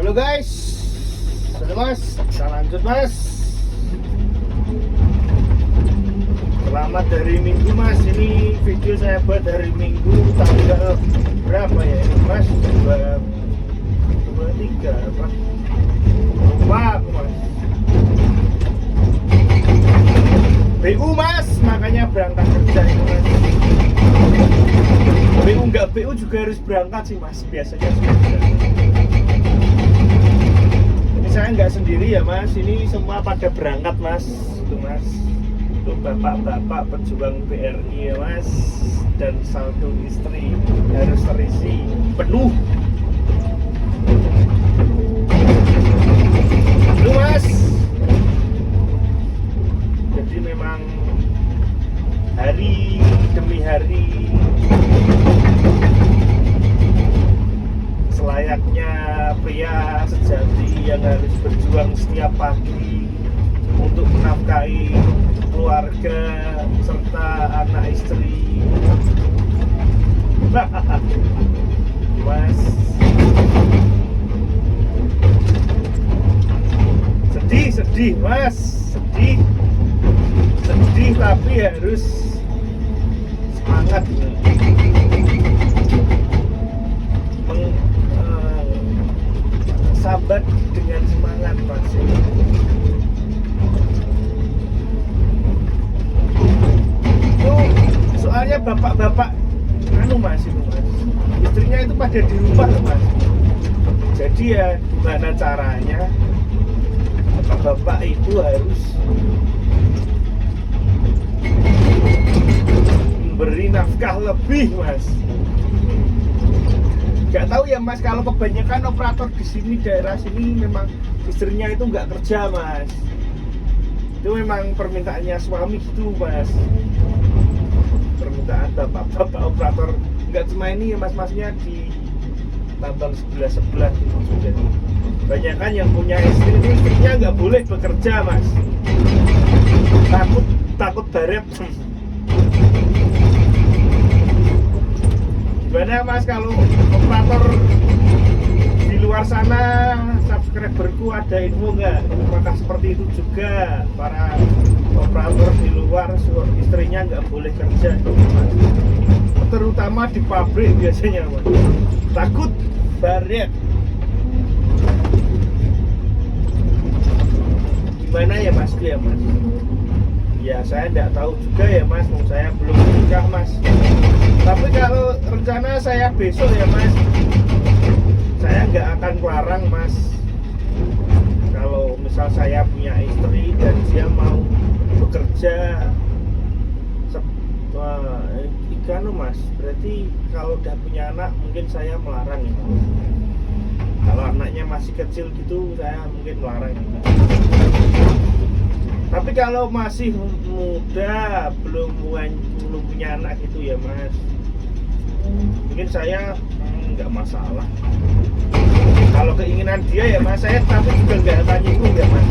Halo guys, sudah mas, kita lanjut mas. Selamat hari Minggu mas, ini video saya buat hari Minggu tanggal berapa ya ini mas? 23 apa? Lupa aku mas. BU mas, makanya berangkat kerja itu mas. BU enggak BU juga harus berangkat sih mas, biasanya sudah. Ini saya nggak sendiri ya mas, ini semua pada berangkat mas, itu mas. Itu bapak-bapak pejuang BRI ya mas, dan saldo istri harus terisi penuh. Itu mas. Jadi memang hari demi hari selayaknya pria sejati yang harus berjuang setiap pagi untuk menafkahi keluarga serta anak istri. Mas, sedih mas, sedih tapi harus semangat. Sabar dengan semangat mas. Itu soalnya bapak-bapak mas itu mas, istrinya itu pada di rumah loh mas. Jadi ya gimana caranya bapak-bapak itu harus memberi nafkah lebih mas. Nggak tahu ya mas, kalau kebanyakan operator di sini daerah sini memang istrinya itu nggak kerja mas. Itu memang permintaannya suami gitu mas, permintaan bapak-bapak operator. Nggak cuma ini ya mas-masnya di tambang sebelah gitu. Jadi kebanyakan yang punya istri itu istrinya nggak boleh bekerja mas, takut baret. Gimana mas kalau operator di luar sana, subscriberku ada info nggak? Apakah seperti itu juga para operator di luar istrinya nggak boleh kerja gitu, mas? Terutama di pabrik biasanya mas, takut baret. Gimana ya mas ya mas? Ya saya nggak tahu juga ya mas, saya belum menikah mas. Tapi kalau rencana saya besok ya mas, saya nggak akan larang mas. Kalau misal saya punya istri dan dia mau bekerja ikan mas, berarti kalau udah punya anak mungkin saya melarang ya mas. Kalau anaknya masih kecil gitu saya mungkin melarang ya mas. Tapi kalau masih muda, belum punya anak gitu ya mas, mungkin saya nggak masalah. Kalau keinginan dia ya mas, saya tapi juga nggak akan nyinggung ya mas.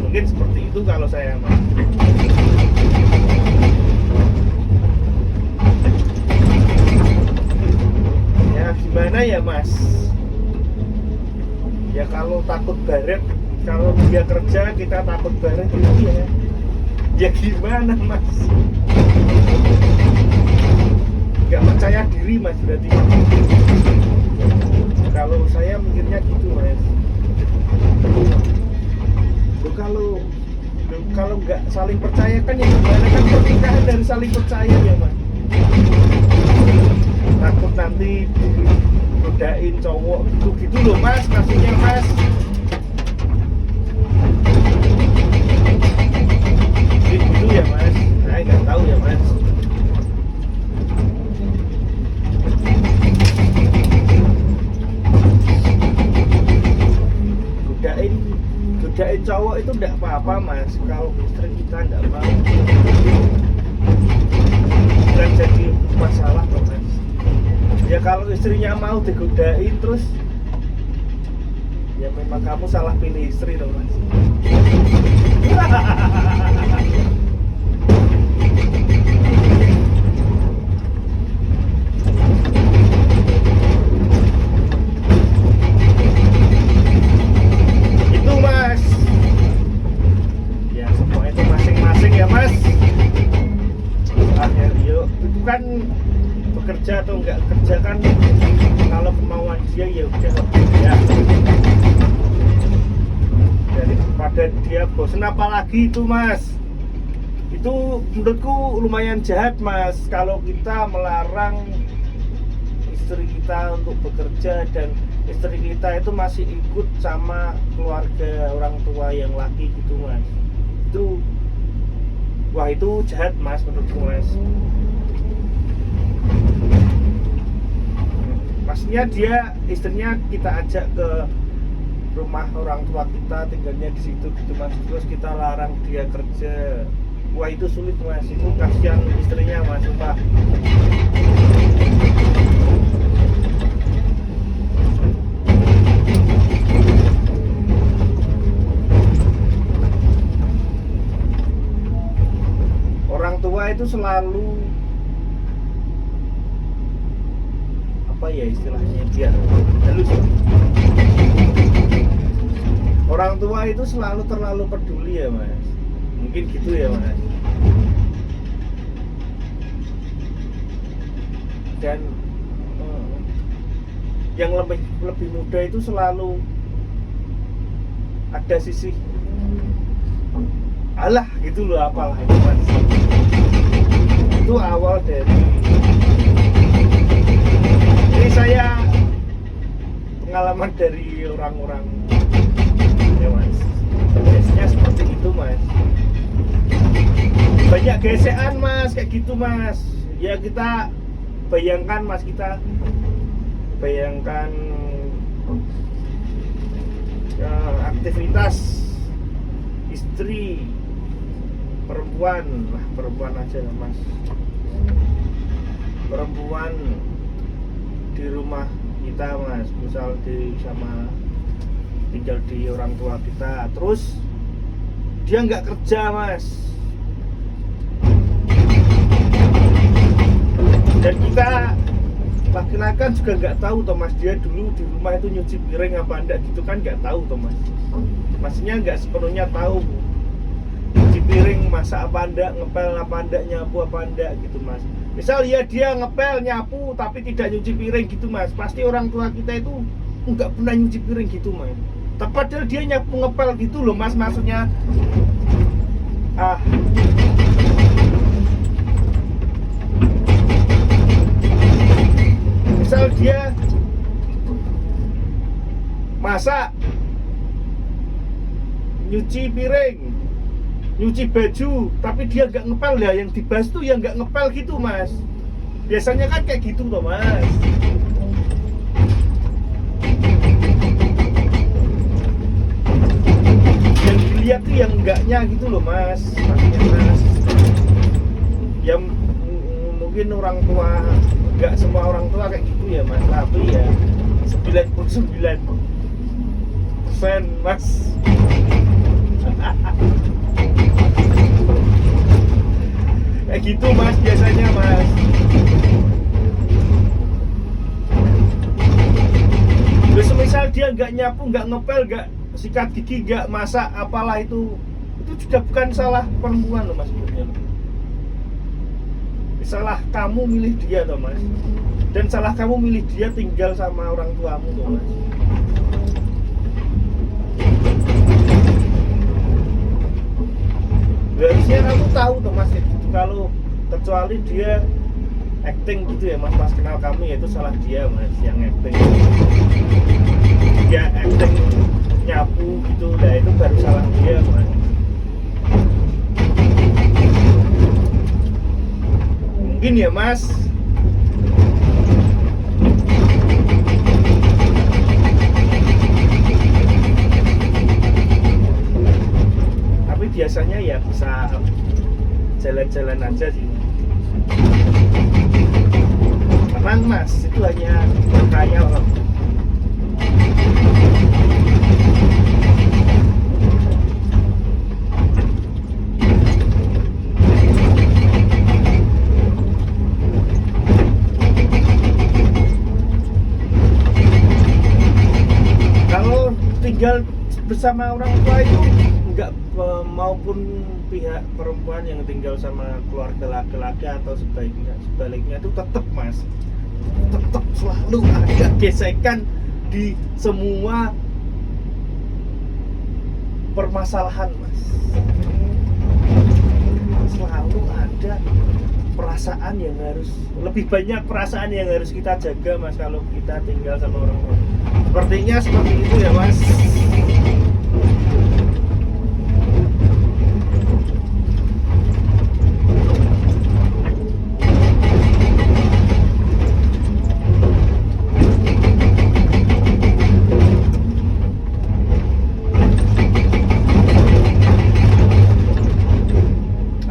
Mungkin seperti itu kalau saya mas. Ya gimana ya mas, ya kalau takut baret, kalau dia kerja kita takut baret itu ya gimana mas? Gak percaya diri mas berarti. Kalau saya mikirnya gitu mas. Kalau nggak saling percaya kan ya gimana, kan pernikahan dari saling percaya ya mas. Takut nanti godain cowok gitu loh mas, maksudnya mas. Gitu ya mas, saya nggak tahu ya mas. Godain cowok itu enggak apa-apa mas, kalau istri kita enggak mau dan jadi masalah loh mas. Ya kalau istrinya mau digodain terus, ya memang kamu salah pilih istri loh mas. daripada dia bosen. Apalagi itu mas, itu menurutku lumayan jahat mas, kalau kita melarang istri kita untuk bekerja dan istri kita itu masih ikut sama keluarga orang tua yang laki gitu mas. Itu wah, itu jahat mas menurutku mas. Maksudnya dia, istrinya kita ajak ke rumah orang tua kita, tinggalnya di situ gitu mas, terus kita larang dia kerja. Wah, itu sulit mas, itu kasihan istrinya mas, sumpah. Orang tua itu selalu apa ya istilahnya, biar halus. Orang tua itu selalu terlalu peduli ya mas, mungkin gitu ya mas. Dan yang lebih muda itu selalu ada sisi alah gitu loh, apalah itu mas. Itu awal dari ini, saya pengalaman dari orang-orang ya mas, biasanya seperti itu mas. Banyak gesekan mas kayak gitu mas. Ya kita bayangkan mas, kita bayangkan aktivitas istri perempuan lah, perempuan aja lah mas, perempuan di rumah kita mas, misal tinggal di orang tua kita, terus dia nggak kerja mas, dan kita laki-laki kan juga nggak tahu toh mas, dia dulu di rumah itu nyuci piring apa enggak gitu kan, nggak tahu toh mas. Maksudnya nggak sepenuhnya tahu nyuci piring, masak apa enggak, ngepel apa enggak, nyapu apa enggak gitu mas. Misal ya dia ngepel, nyapu tapi tidak nyuci piring gitu mas, pasti orang tua kita itu nggak pernah nyuci piring gitu mas. Padahal dia nyapu ngepel gitu loh mas, maksudnya misal dia masak, nyuci piring, nyuci baju, tapi dia nggak ngepel, ya yang dibahas tuh yang nggak ngepel gitu mas. Biasanya kan kayak gitu toh mas. Yang dilihat tuh yang enggaknya gitu loh mas, maksudnya mas. Ya mungkin orang tua, nggak semua orang tua kayak gitu ya mas, tapi ya 99% mas. Kayak gitu mas biasanya mas. Terus misal dia nggak nyapu, nggak ngepel, nggak sikat gigi, nggak masak apalah, itu juga bukan salah perempuan loh mas sebenarnya. Salah kamu milih dia toh mas, dan salah kamu milih dia tinggal sama orang tuamu toh mas. Harusnya kamu tahu toh mas gitu, kalau kecuali dia acting gitu ya mas, pas kenal kamu ya itu salah dia mas yang acting. Dia acting nyapu gitu, nah itu baru salah dia mas. Mungkin ya mas. Tapi biasanya ya bisa jalan-jalan aja sih. Tenang mas, itu hanya berkhayal loh. Kalau tinggal bersama orang tua itu enggak, maupun pihak perempuan yang tinggal sama keluarga laki-laki atau sebaliknya itu tetap mas, tetap selalu ada gesekan di semua permasalahan mas, selalu ada perasaan yang harus, lebih banyak perasaan yang harus kita jaga mas kalau kita tinggal sama orang tua. Sepertinya seperti itu ya mas.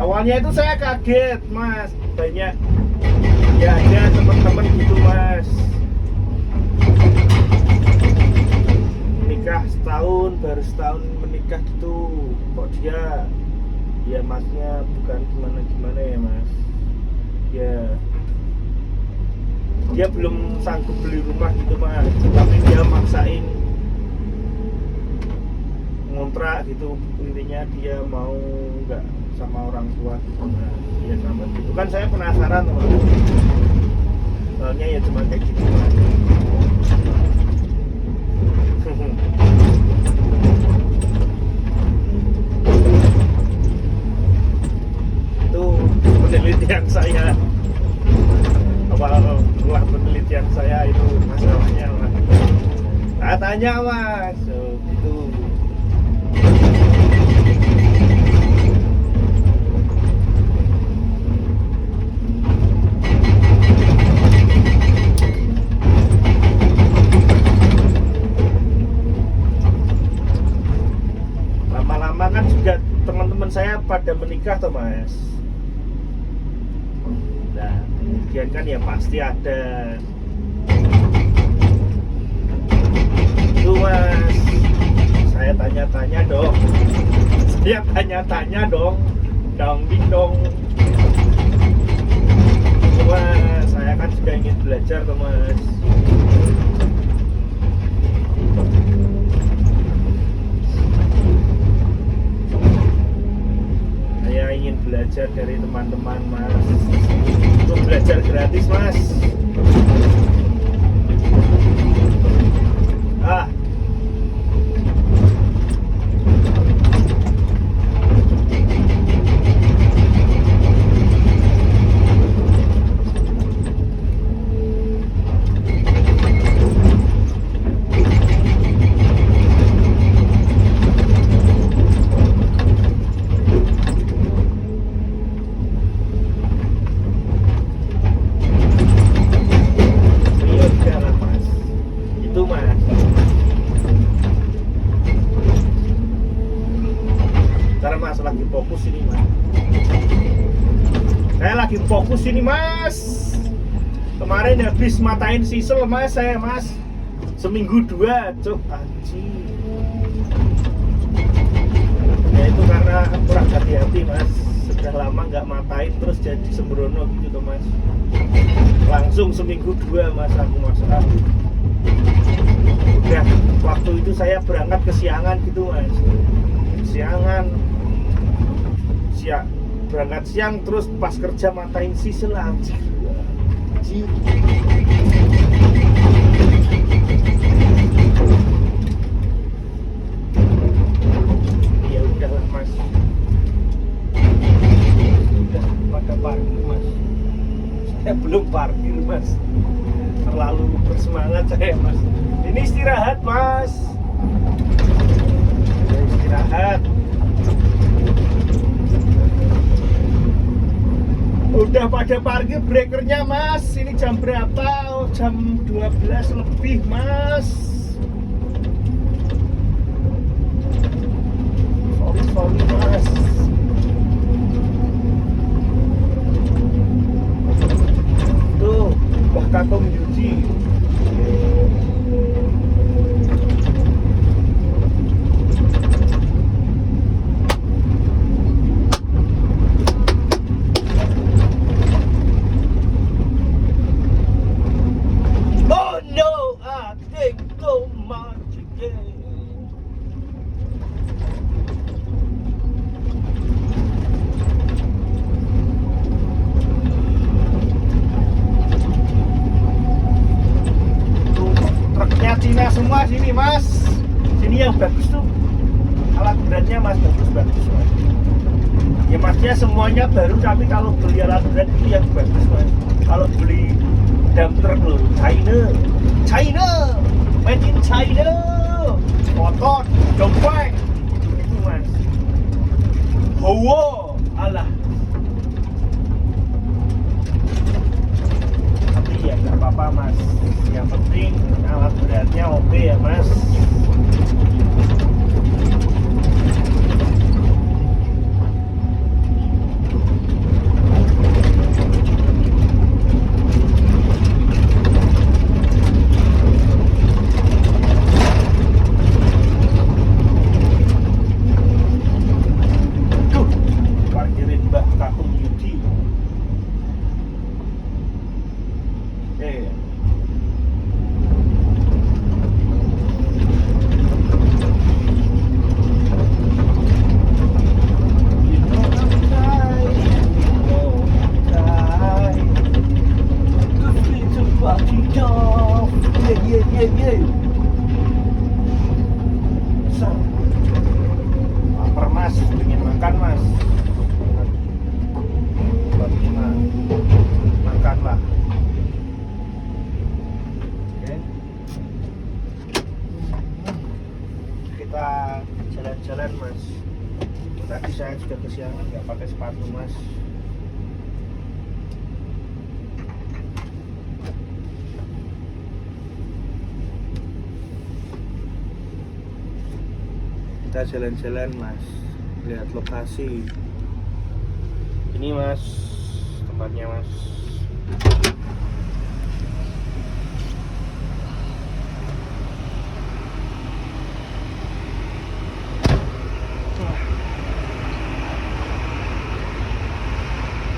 Awalnya itu saya kaget mas, banyak ya ada teman-teman gitu mas, menikah setahun, baru setahun menikah gitu, kok dia ya masnya bukan gimana-gimana ya mas, ya dia belum sanggup beli rumah gitu mas, tapi dia maksain ngontrak gitu, intinya dia mau nggak sama orang tua gitu. Nah, ya sama gitu kan, saya penasaran teman, soalnya ya cuma kayak gitu mas. Itu penelitian saya, awal penelitian saya itu masalahnya mas. Saya tanya mas, so, gitu. Lama-lama kan juga teman-teman saya pada menikah tuh mas. Nah kemudian kan ya pasti ada itu mas, saya tanya-tanya dong, saya tanya-tanya dong, ding dong. Cuma saya kan juga ingin belajar tuh mas. Saya ingin belajar dari teman-teman mas, untuk belajar gratis mas. Lagi fokus ini mas, saya lagi fokus ini mas. Kemarin habis matain sisel mas, saya mas seminggu 2 cuk anjing. Ya itu karena kurang hati-hati mas, sudah lama nggak matain terus jadi sembrono gitu tuh mas. Langsung seminggu 2 mas aku masak. Udah waktu itu saya berangkat kesiangan gitu mas, kesiangan berangkat siang terus pas kerja matain sisel anjir. Ya udahlah mas, udah pada parkir mas, saya belum parkir mas, terlalu bersemangat saya mas. Ini istirahat mas, ya, istirahat. Udah pada parkir breakernya mas. Ini jam berapa? Oh, jam 12 lebih mas. Sorry mas. Tuh Mbah Kakung Yuji. Cina semua sini mas, sini yang bagus tuh alat beratnya mas bagus mas. Ya maksudnya semuanya baru, tapi kalau beli alat berat itu yang bagus mas. Kalau beli dump truck loh, China, made in China, otot, dompet, itu mas. Hawa, alah. Tapi ya nggak apa-apa mas. Yang penting alat beratnya oke ya mas. Parkirin Mbah Kakung Yudi. Lapar mas, pengen makan mas. Makanlah. Oke. Kita jalan-jalan mas. Tadi saya sudah kesiangan nggak pakai sepatu mas. Kita jalan-jalan mas, lihat lokasi. Ini mas tempatnya mas.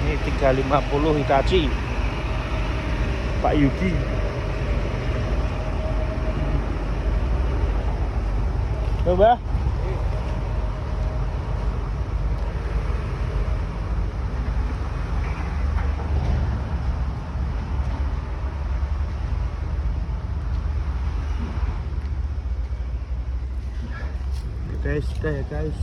Ini 350 Hitachi Pak Yudi. Coba. Guys, sudah ya guys.